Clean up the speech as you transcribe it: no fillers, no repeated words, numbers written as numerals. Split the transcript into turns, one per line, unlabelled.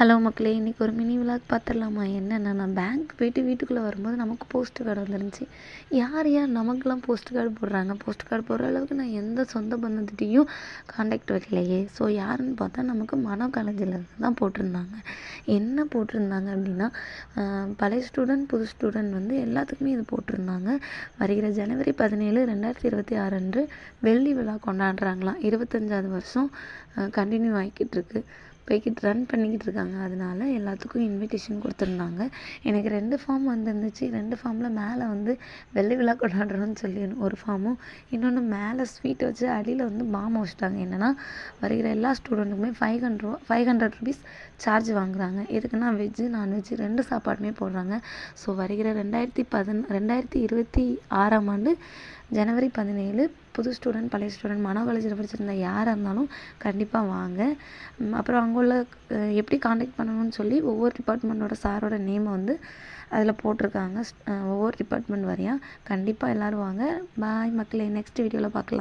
Hello மக்களே, இன்றைக்கி ஒரு மினி விலாக் பார்த்துடலாமா? என்னென்னா, நான் பேங்க் போயிட்டு வீட்டுக்குள்ளே வரும்போது நமக்கு போஸ்ட் கார்டு வந்துருந்துச்சு. யார் நமக்கெல்லாம் போஸ்ட் கார்டு போடுறாங்க? போஸ்ட் கார்டு போடுற அளவுக்கு நான் எந்த சொந்த பந்தத்திட்டையும் காண்டாக்ட் வைக்கலையே. ஸோ யாருன்னு பார்த்தா நமக்கு மனோ காலேஜில் தான் போட்டிருந்தாங்க. என்ன போட்டிருந்தாங்க அப்படின்னா, பழைய ஸ்டூடெண்ட் புது ஸ்டூடெண்ட் வந்து எல்லாத்துக்குமே இது போட்டிருந்தாங்க. வருகிற ஜனவரி 17, 2026 அன்று வெள்ளி விழா கொண்டாடுறாங்களாம். 25வது வருஷம் கண்டினியூ ஆகிக்கிட்டு ரன் பண்ணிக்கிட்டு இருக்காங்க. அதனால எல்லாத்துக்கும் இன்விடேஷன் கொடுத்துருந்தாங்க. எனக்கு 2 ஃபார்ம் வந்துருந்துச்சு. 2 ஃபார்மில் மேலே வந்து வெள்ளி விழா கொண்டாடுறோன்னு சொல்லி ஒரு ஃபார்மும், இன்னொன்று மேலே ஸ்வீட் வச்சு அடியில் வந்து பாம் வச்சுட்டாங்க. என்னென்னா, வருகிற எல்லா ஸ்டூடெண்ட்டுக்குமே 500 ருபீஸ் சார்ஜ் வாங்குறாங்க. எதுக்குன்னா வெஜ்ஜு நான்வெஜ்ஜு 2 சாப்பாடுமே போடுறாங்க. ஸோ வருகிற 2026ஆம் ஆண்டு ஜனவரி 17 புது ஸ்டூடெண்ட் பழைய ஸ்டூடெண்ட் மனோ காலேஜில் படிச்சிருந்த யாராக இருந்தாலும் கண்டிப்பாக வாங்க. அப்புறம் அங்கே உள்ள எப்படி காண்டாக்ட் பண்ணணும்னு சொல்லி ஒவ்வொரு டிபார்ட்மெண்ட்டோட சாரோட நேமை வந்து அதில் போட்டிருக்காங்க. ஒவ்வொரு டிபார்ட்மெண்ட் வரையும் கண்டிப்பாக எல்லோரும் வாங்க. பாய் மக்களே, நெக்ஸ்ட் வீடியோவில் பார்க்கலாம்.